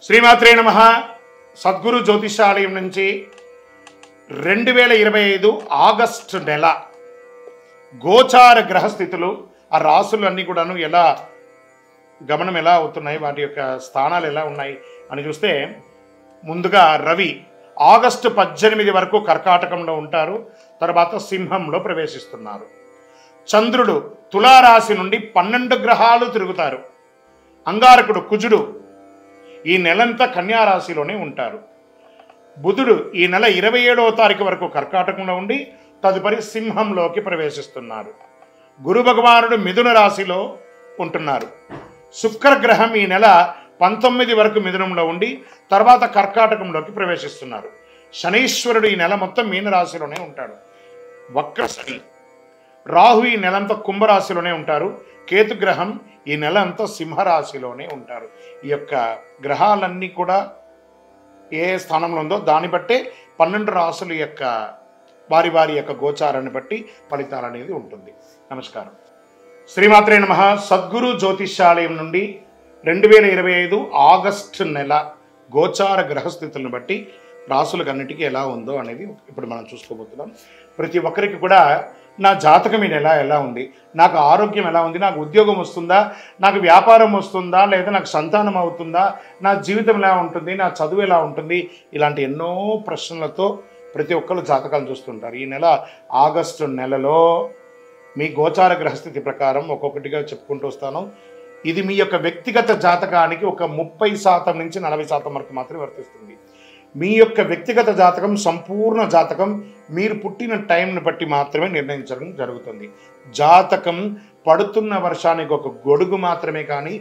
శ్రీమాత్రే నమః. సద్గురు జ్యోతిషాలయం నుంచి 2025 ఆగస్టు నెల గోచార గ్రహస్థితులు, ఆ రాసులు అన్నీ కూడాను ఎలా గమనం ఎలా అవుతున్నాయి, వాటి యొక్క స్థానాలు ఎలా ఉన్నాయి అని చూస్తే, ముందుగా రవి ఆగస్టు 18 వరకు కర్కాటకంలో ఉంటారు, తర్వాత సింహంలో ప్రవేశిస్తున్నారు. చంద్రుడు తులారాశి నుండి 12 గ్రహాలు తిరుగుతారు. అంగారకుడు కుజుడు ఈ నెలంతా కన్యారాశిలోనే ఉంటారు. బుధుడు ఈ నెల 27వ తారీఖు వరకు కర్కాటకంలో ఉండి తదుపరి సింహంలోకి ప్రవేశిస్తున్నారు. గురు భగవానుడు మిథున రాశిలో ఉంటున్నారు. శుక్రగ్రహం ఈ నెల 19 వరకు మిథునంలో ఉండి తర్వాత కర్కాటకంలోకి ప్రవేశిస్తున్నారు. శనీశ్వరుడు ఈ నెల మొత్తం మీనరాశిలోనే ఉంటాడు. వక్ర శని. రాహు ఈ నెలంతా కుంభరాశిలోనే ఉంటారు. కేతుగ్రహం ఈ నెల అంతా సింహరాశిలోనే ఉంటారు. ఈ యొక్క గ్రహాలన్నీ కూడా ఏ స్థానంలో ఉందో దాన్ని బట్టే 12 రాశుల యొక్క వారి వారి యొక్క గోచారాన్ని బట్టి ఫలితాలు అనేది ఉంటుంది. నమస్కారం. శ్రీమాత్రే నమః. సద్గురు జ్యోతిషాలయం నుండి 2025 ఆగస్టు నెల గోచార గ్రహస్థితులను బట్టి రాసులకన్నిటికీ ఎలా ఉందో అనేది ఇప్పుడు మనం చూసుకోబోతున్నాం. ప్రతి ఒక్కరికి కూడా నా జాతకం ఈ నెల ఎలా ఉంది, నాకు ఆరోగ్యం ఎలా ఉంది, నాకు ఉద్యోగం వస్తుందా, నాకు వ్యాపారం వస్తుందా, లేదా నాకు సంతానం అవుతుందా, నా జీవితం ఎలా ఉంటుంది, నా చదువు ఎలా ఉంటుంది, ఇలాంటి ఎన్నో ప్రశ్నలతో ప్రతి ఒక్కరు జాతకాలు చూస్తుంటారు. ఈ నెల ఆగస్టు నెలలో మీ గోచార గ్రహస్థితి ప్రకారం ఒక్కొక్కటిగా చెప్పుకుంటూ వస్తాను. ఇది మీ యొక్క వ్యక్తిగత జాతకానికి ఒక 30% నుంచి 40% వరకు మాత్రమే వర్తిస్తుంది. మీ యొక్క వ్యక్తిగత జాతకం, సంపూర్ణ జాతకం మీరు పుట్టిన టైంని బట్టి మాత్రమే నిర్ణయించడం జరుగుతుంది. జాతకం పడుతున్న వర్షానికి ఒక గొడుగు మాత్రమే, కానీ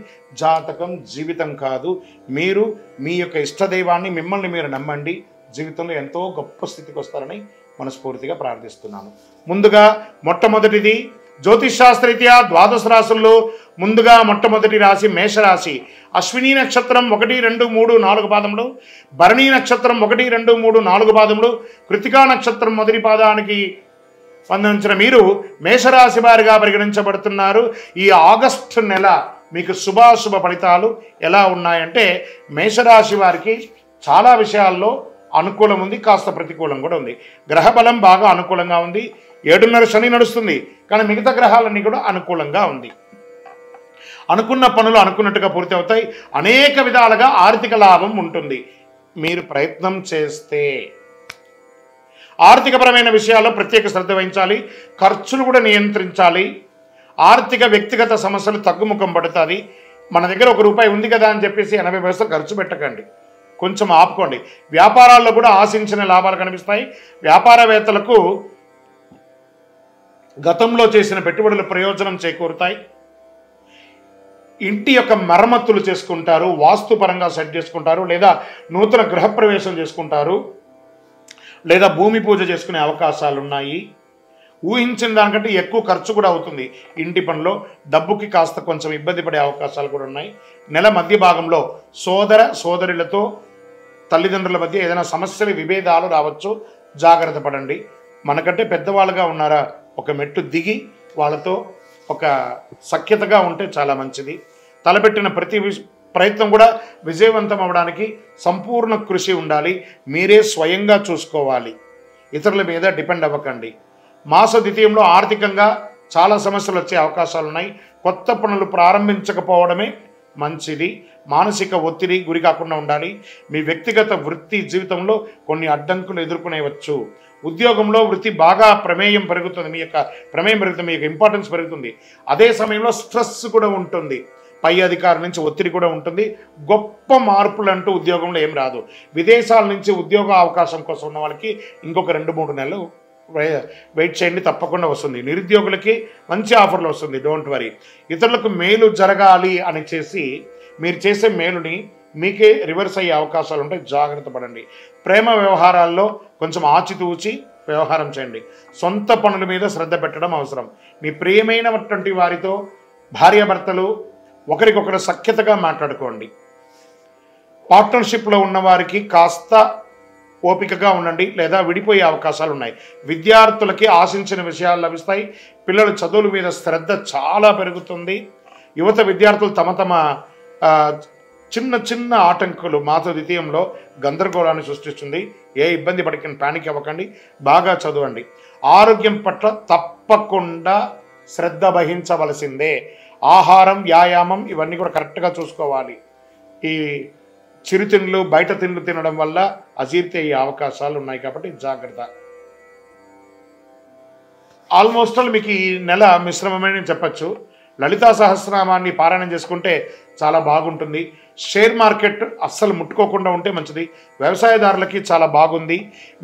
జాతకం జీవితం కాదు. మీరు మీ యొక్క ఇష్టదైవాన్ని, మిమ్మల్ని మీరు నమ్మండి, జీవితంలో ఎంతో గొప్ప స్థితికి వస్తారని మనస్ఫూర్తిగా ప్రార్థిస్తున్నాను. ముందుగా మొట్టమొదటిది జ్యోతిషాస్త్రరీత్యా ద్వాదశ రాశుల్లో ముందుగా మొట్టమొదటి రాశి మేషరాశి. అశ్విని నక్షత్రం 1, 2, 3, 4 పాదములు, భరణి నక్షత్రం 1, 2, 3, 4 పాదములు, కృతికా నక్షత్రం మొదటి పాదానికి సంబంధించిన మీరు మేషరాశి వారిగా పరిగణించబడుతున్నారు. ఈ ఆగస్టు నెల మీకు శుభాశుభ ఫలితాలు ఎలా ఉన్నాయంటే, మేషరాశి వారికి చాలా విషయాల్లో అనుకూలం ఉంది, కాస్త ప్రతికూలం కూడా ఉంది. గ్రహబలం బాగా అనుకూలంగా ఉంది. 7.5 శని నడుస్తుంది, కానీ మిగతా గ్రహాలన్నీ కూడా అనుకూలంగా ఉంది. అనుకున్న పనులు అనుకున్నట్టుగా పూర్తి అవుతాయి. అనేక విధాలుగా ఆర్థిక లాభం ఉంటుంది మీరు ప్రయత్నం చేస్తే. ఆర్థికపరమైన విషయాల్లో ప్రత్యేక శ్రద్ధ వహించాలి. ఖర్చులు కూడా నియంత్రించాలి. ఆర్థిక వ్యక్తిగత సమస్యలు తగ్గుముఖం పడుతుంది. మన దగ్గర ₹1 ఉంది కదా అని చెప్పేసి 80 పైసలు ఖర్చు పెట్టకండి, కొంచెం ఆపుకోండి. వ్యాపారాల్లో కూడా ఆశించిన లాభాలు కనిపిస్తాయి. వ్యాపారవేత్తలకు గతంలో చేసిన పెట్టుబడుల ప్రయోజనం చేకూరుతాయి. ఇంటి యొక్క మరమ్మతులు చేసుకుంటారు, వాస్తుపరంగా సెట్ చేసుకుంటారు, లేదా నూతన గృహప్రవేశం చేసుకుంటారు, లేదా భూమి పూజ చేసుకునే అవకాశాలు ఉన్నాయి. ఊహించిన దానికంటే ఎక్కువ ఖర్చు కూడా అవుతుంది. ఇంటి పనిలో డబ్బుకి కాస్త కొంచెం ఇబ్బంది పడే అవకాశాలు కూడా ఉన్నాయి. నెల మధ్య భాగంలో సోదరులతో తల్లిదండ్రుల మధ్య ఏదైనా సమస్యలు, విభేదాలు రావచ్చు, జాగ్రత్త పడండి. మనకంటే పెద్దవాళ్ళుగా ఉన్నారా, ఒక మెట్టు దిగి వాళ్ళతో ఒక సఖ్యతగా ఉంటే చాలా మంచిది. తలపెట్టిన ప్రతి ప్రయత్నం కూడా విజయవంతం అవ్వడానికి సంపూర్ణ కృషి ఉండాలి. మీరే స్వయంగా చూసుకోవాలి, ఇతరుల మీద డిపెండ్ అవ్వకండి. మాస ద్వితీయంలో ఆర్థికంగా చాలా సమస్యలు వచ్చే అవకాశాలు ఉన్నాయి. కొత్త పనులు ప్రారంభించకపోవడమే మంచిది. మానసిక ఒత్తిడి గురి కాకుండా ఉండాలి. మీ వ్యక్తిగత వృత్తి జీవితంలో కొన్ని అడ్డంకులు ఎదుర్కొనేవచ్చు. ఉద్యోగంలో వృత్తి బాగా ప్రమేయం పెరుగుతుంది, మీ యొక్క ప్రమేయం పెరుగుతుంది, మీ యొక్క ఇంపార్టెన్స్ పెరుగుతుంది. అదే సమయంలో స్ట్రెస్ కూడా ఉంటుంది, పై అధికారుల నుంచి ఒత్తిడి కూడా ఉంటుంది. గొప్ప మార్పులు అంటూ ఉద్యోగంలో ఏం రాదు. విదేశాల నుంచి ఉద్యోగ అవకాశం కోసం ఉన్న వాళ్ళకి ఇంకొక 2-3 నెలలు వెయిట్ చేయండి, తప్పకుండా వస్తుంది. నిరుద్యోగులకి మంచి ఆఫర్లు వస్తుంది, డోంట్ వరీ. ఇతరులకు మేలు జరగాలి అని చేసి మీరు చేసే మేలుని మీకే రివర్స్ అయ్యే అవకాశాలు ఉంటాయి, జాగ్రత్త పడండి. ప్రేమ వ్యవహారాల్లో కొంచెం ఆచితూచి వ్యవహారం చేయండి. సొంత పనుల మీద శ్రద్ధ పెట్టడం అవసరం. మీ ప్రియమైనటువంటి వారితో, భార్యాభర్తలు ఒకరికొకరు సఖ్యతగా మాట్లాడుకోండి. పార్ట్నర్షిప్లో ఉన్నవారికి కాస్త ఓపికగా ఉండండి, లేదా విడిపోయే అవకాశాలు ఉన్నాయి. విద్యార్థులకి ఆశించిన విషయాలు లభిస్తాయి. పిల్లల చదువుల మీద శ్రద్ధ చాలా పెరుగుతుంది. యువత విద్యార్థులు తమ చిన్న చిన్న ఆటంకులు మాస ద్వితీయంలో గందరగోళాన్ని సృష్టిస్తుంది. ఏ ఇబ్బంది పడకండి, పానిక్ అవ్వకండి, బాగా చదవండి. ఆరోగ్యం పట్ల తప్పకుండా శ్రద్ధ వహించవలసిందే. ఆహారం, వ్యాయామం ఇవన్నీ కూడా కరెక్ట్గా చూసుకోవాలి. ఈ చిరుతిండ్లు, బయట తిండ్లు తినడం వల్ల అజీర్తి అయ్యే అవకాశాలు ఉన్నాయి కాబట్టి జాగ్రత్త. ఆల్మోస్ట్ ఆల్ మీకు ఈ నెల మిశ్రమమని చెప్పచ్చు. లలితా సహస్రనామాన్ని పారాయణం చేసుకుంటే చాలా బాగుంటుంది. షేర్ మార్కెట్ అస్సలు ముట్టుకోకుండా ఉంటే మంచిది. వ్యవసాయదారులకి చాలా బాగుంది.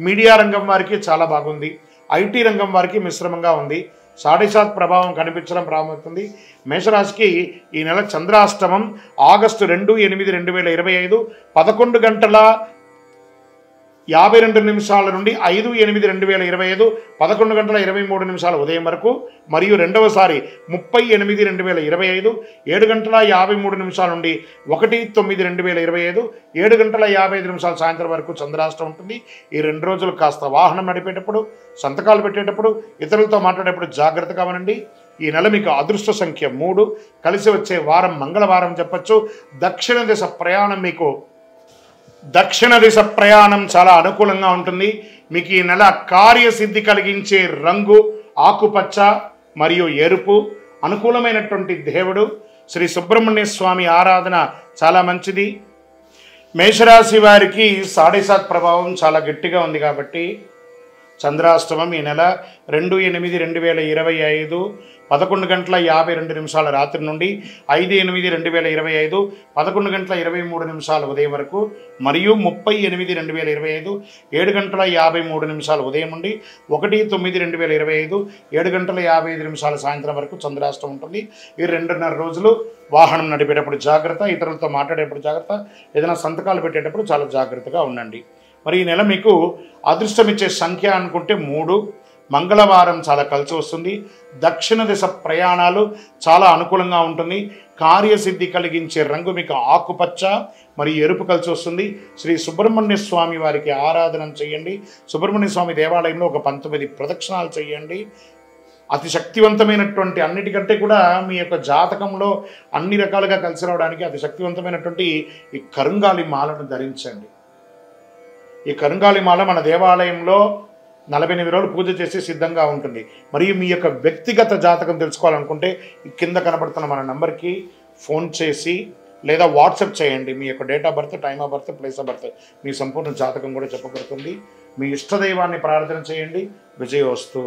మీడియా రంగం వారికి చాలా బాగుంది. ఐటీ రంగం వారికి మిశ్రమంగా ఉంది. సాడేసాత్ ప్రభావం కనిపించడం ప్రారంభమవుతుంది. మేషరాశికి ఈ నెల చంద్రాష్టమం ఆగస్టు 2/8/2025 11:52 నుండి 5/8/2025 11:23 ఉదయం వరకు, మరియు రెండవసారి 30/8/2025 7:53 నుండి 1/9/2025 7:55 సాయంత్రం వరకు చంద్రాష్టమం ఉంటుంది. ఈ 2 రోజులు కాస్త వాహనం నడిపేటప్పుడు, సంతకాలు పెట్టేటప్పుడు, ఇతరులతో మాట్లాడేటప్పుడు జాగ్రత్తగా ఉండండి. ఈ నెల మీకు అదృష్ట సంఖ్య 3, కలిసి వచ్చే వారం మంగళవారం చెప్పచ్చు. దక్షిణ దిశ ప్రయాణం చాలా అనుకూలంగా ఉంటుంది. మీకు ఈ నెల కార్యసిద్ధి కలిగించే రంగు ఆకుపచ్చ మరియు ఎరుపు. అనుకూలమైనటువంటి దేవుడు శ్రీ సుబ్రహ్మణ్య స్వామి ఆరాధన చాలా మంచిది. మేషరాశి వారికి సాడేసాత్ ప్రభావం చాలా గట్టిగా ఉంది కాబట్టి చంద్రాష్టమం ఈ నెల 2/8/2025 11:52 రాత్రి నుండి 5/8/2025 11:23 ఉదయం వరకు, మరియు 30/8/2025 7:53 ఉదయం నుండి 1/9/2025 7:55 సాయంత్రం వరకు చంద్రాష్టమం ఉంటుంది. ఈ 2.5 రోజులు వాహనం నడిపేటప్పుడు జాగ్రత్త, ఇతరులతో మాట్లాడేటప్పుడు జాగ్రత్త, ఏదైనా సంతకాలు పెట్టేటప్పుడు చాలా జాగ్రత్తగా ఉండండి. మరి ఈ నెల మీకు అదృష్టం ఇచ్చే సంఖ్య అనుకుంటే 3, మంగళవారం చాలా కలిసి వస్తుంది. దక్షిణ దిశ ప్రయాణాలు చాలా అనుకూలంగా ఉంటుంది. కార్యసిద్ధి కలిగించే రంగు మీకు ఆకుపచ్చ మరియు ఎరుపు కలిసి వస్తుంది. శ్రీ సుబ్రహ్మణ్య స్వామి వారికి ఆరాధన చేయండి. సుబ్రహ్మణ్య స్వామి దేవాలయంలో ఒక 19 ప్రదక్షిణాలు చేయండి. అతి శక్తివంతమైనటువంటి, అన్నిటికంటే కూడా మీ యొక్క జాతకంలో అన్ని రకాలుగా కలిసి రావడానికి అతి శక్తివంతమైనటువంటి ఈ కరుంగాలి మాలను ధరించండి. ఈ కరుంగాలి మాల మన దేవాలయంలో 48 రోజులు పూజ చేసి సిద్ధంగా ఉంటుంది. మరియు మీ యొక్క వ్యక్తిగత జాతకం తెలుసుకోవాలనుకుంటే కింద కనబడుతున్న మన నంబర్కి ఫోన్ చేసి లేదా వాట్సాప్ చేయండి. మీ యొక్క date of birth, time of birth, place of birth, మీ సంపూర్ణ జాతకం కూడా చెప్పబడుతుంది. మీ ఇష్టదైవాన్ని ప్రార్థన చేయండి. విజయోస్తు.